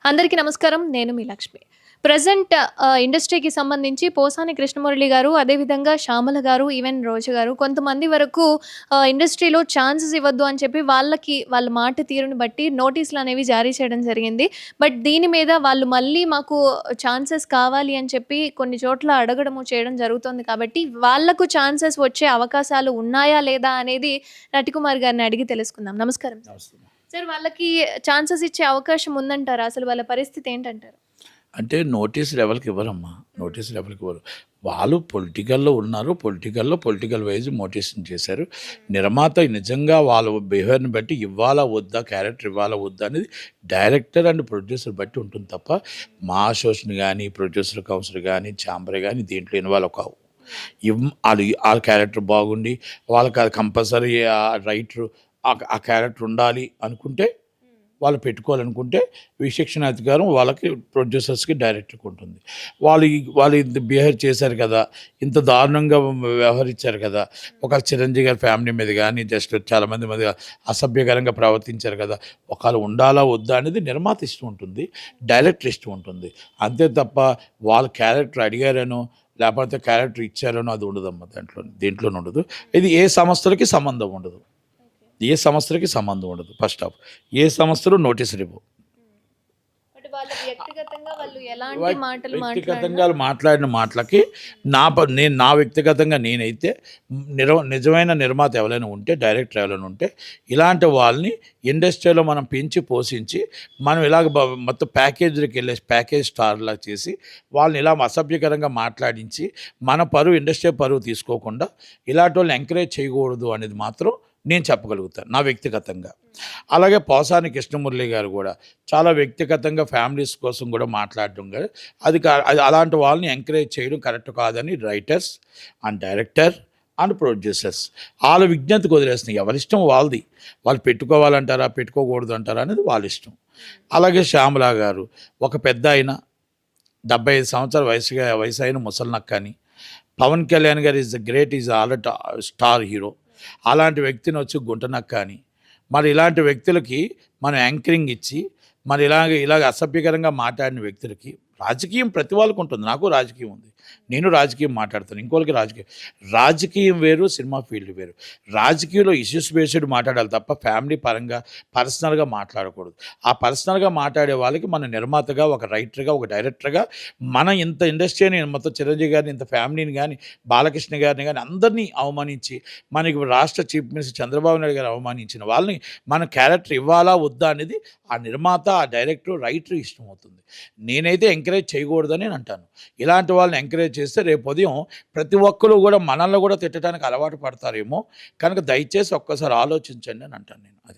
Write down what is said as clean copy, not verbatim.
అందరికీ నమస్కారం. నేను మీ లక్ష్మి. ప్రెజెంట్ ఇండస్ట్రీకి సంబంధించి పోసాని కృష్ణమురళి గారు, అదేవిధంగా శ్యామల గారు, ఈవెన్ రోజా గారు కొంతమంది వరకు ఇండస్ట్రీలో ఛాన్సెస్ ఇవ్వద్దు అని చెప్పి వాళ్ళ మాట తీరుని బట్టి నోటీసులనేవి జారీ చేయడం జరిగింది. బట్ దీని మీద వాళ్ళు మళ్ళీ మాకు ఛాన్సెస్ కావాలి అని చెప్పి కొన్ని చోట్ల అడగడము, చేయడం జరుగుతోంది కాబట్టి వాళ్ళకు ఛాన్సెస్ వచ్చే అవకాశాలు ఉన్నాయా? లేదా? అనేది నటికుమార్ గారిని అడిగి తెలుసుకుందాం. నమస్కారం సార్. అవసరం. సార్ వాళ్ళకి ఛాన్సెస్ ఇచ్చే అవకాశం ఉందంటారా? అసలు వాళ్ళ పరిస్థితి ఏంటంటారు? అంటే నోటీసులు ఎవరికి ఇవ్వరమ్మా. నోటీసులు ఎవరికి ఇవ్వరు. వాళ్ళు పొలిటికల్‌లో ఉన్నారు. పొలిటికల్ వైజ్ మోటివేషన్ చేశారు. నిర్మాత నిజంగా వాళ్ళ బిహేవియర్‌ని బట్టి ఇవ్వాలా వద్దా, క్యారెక్టర్ ఇవ్వాలా వద్దా అనేది డైరెక్టర్ అండ్ ప్రొడ్యూసర్ బట్టి ఉంటుంది తప్ప మా అసోసియేషన్ గానీ, ప్రొడ్యూసర్ కౌన్సిల్ గానీ, ఛాంబర్ గానీ దీంట్లో ఇన్వాల్వ్ కావు. అది ఆళ్ళ క్యారెక్టర్ బాగుండి వాళ్ళకి అది కంపల్సరీ రైటర్ ఆ క్యారెక్టర్ ఉండాలి అనుకుంటే వాళ్ళు పెట్టుకోవాలనుకుంటే విశిక్షణ అధికారం వాళ్ళకి ప్రొడ్యూసర్స్కి డైరెక్టర్కి ఉంటుంది. వాళ్ళు ఇంత బిహేవ్ చేశారు కదా, ఇంత దారుణంగా వ్యవహరించారు కదా, ఒక చిరంజీవి గారి ఫ్యామిలీ మీద కానీ జస్ట్ చాలామంది మీద అసభ్యకరంగా ప్రవర్తించారు కదా, ఒకవేళ ఉండాలా వద్దా అనేది నిర్మాత ఇష్టం ఉంటుంది, డైరెక్టర్ ఇష్టం ఉంటుంది. అంతే తప్ప వాళ్ళ క్యారెక్టర్ అడిగారనో లేకపోతే క్యారెక్టర్ ఇచ్చారనో అది ఉండదమ్మా. దీంట్లోనే ఉండదు. ఇది ఏ సంస్థలకి సంబంధం ఉండదు. ఏ సంస్థలకి సంబంధం ఉండదు. ఫస్ట్ ఆఫ్ ఏ సంస్థలు నోటీసులు ఇవ్వవు. బట్ వాళ్ళ వ్యక్తిగతంగా వాళ్ళు ఎలాంటి మాటలు వ్యక్తిగతంగా మాట్లాడిన మాటలకి నా వ్యక్తిగతంగా నేనైతే నిజమైన నిర్మాత ఎవరైనా ఉంటే, డైరెక్టర్ ఎవరైనా ఉంటే ఇలాంటి వాళ్ళని ఇండస్ట్రీలో మనం పెంచి పోషించి మనం ఇలాగ మొత్తం ప్యాకేజీలకు వెళ్ళే ప్యాకేజ్ స్టార్లా చేసి వాళ్ళని ఇలా అసభ్యకరంగా మాట్లాడించి మన పరువు ఇండస్ట్రీ పరువు తీసుకోకుండా ఇలాంటి వాళ్ళని ఎంకరేజ్ చేయకూడదు అనేది మాత్రం నేను చెప్పగలుగుతాను నా వ్యక్తిగతంగా. అలాగే పోసాని కృష్ణమురళి గారు కూడా చాలా వ్యక్తిగతంగా ఫ్యామిలీస్ కోసం కూడా మాట్లాడడం కానీ అది అలాంటి వాళ్ళని ఎంకరేజ్ చేయడం కరెక్ట్ కాదని writers and director and producers వాళ్ళ విజ్ఞతకు వదిలేస్తున్నాయి. ఎవరిష్టం వాళ్ళది. వాళ్ళు పెట్టుకోవాలంటారా పెట్టుకోకూడదు అంటారా అనేది వాళ్ళ ఇష్టం. అలాగే శ్యామలా గారు ఒక పెద్ద అయిన 75 సంవత్సరాల వయసు అయిన ముసలినక్క అని, పవన్ కళ్యాణ్ గారు ఈజ్ ఆల్రెడీ స్టార్ హీరో, అలాంటి వ్యక్తిని వచ్చి గుంటనక్క అని, మరి ఇలాంటి వ్యక్తులకి మనం యాంకరింగ్ ఇచ్చి మరి ఇలాగ అసభ్యకరంగా మాట్లాడిన వ్యక్తులకి రాజకీయం ప్రతి వాళ్ళకు ఉంటుంది. నాకు రాజకీయం ఉంది, నేను రాజకీయం మాట్లాడతాను, ఇంకోళ్ళకి రాజకీయం వేరు, సినిమా ఫీల్డ్ వేరు. రాజకీయంలో ఇష్యూస్ బేస్డ్ మాట్లాడాలి తప్ప ఫ్యామిలీ పరంగా పర్సనల్గా మాట్లాడకూడదు. ఆ పర్సనల్గా మాట్లాడే వాళ్ళకి మన నిర్మాతగా, ఒక రైటర్గా, ఒక డైరెక్టర్గా మన ఇంత ఇండస్ట్రీని మొత్తం చిరంజీవి గారిని, ఇంత ఫ్యామిలీని కానీ, బాలకృష్ణ గారిని కానీ అందరినీ అవమానించి మనకి రాష్ట్ర చీఫ్ మినిస్టర్ చంద్రబాబు నాయుడు గారు అవమానించిన వాళ్ళని మన క్యారెక్టర్ ఇవ్వాలా వద్దా అనేది ఆ నిర్మాత, ఆ డైరెక్టర్, రైటర్ ఇష్టం అవుతుంది. నేనైతే ఎంకరేజ్ చేయకూడదని నేను అంటాను. ఇలాంటి వాళ్ళని ఎంకరేజ్ చేస్తే రేపు ఉదయం ప్రతి ఒక్కరు కూడా మనల్ని కూడా తిట్టడానికి అలవాటు పడతారేమో. కనుక దయచేసి ఒక్కసారి ఆలోచించండి అని అంటాను నేను. అది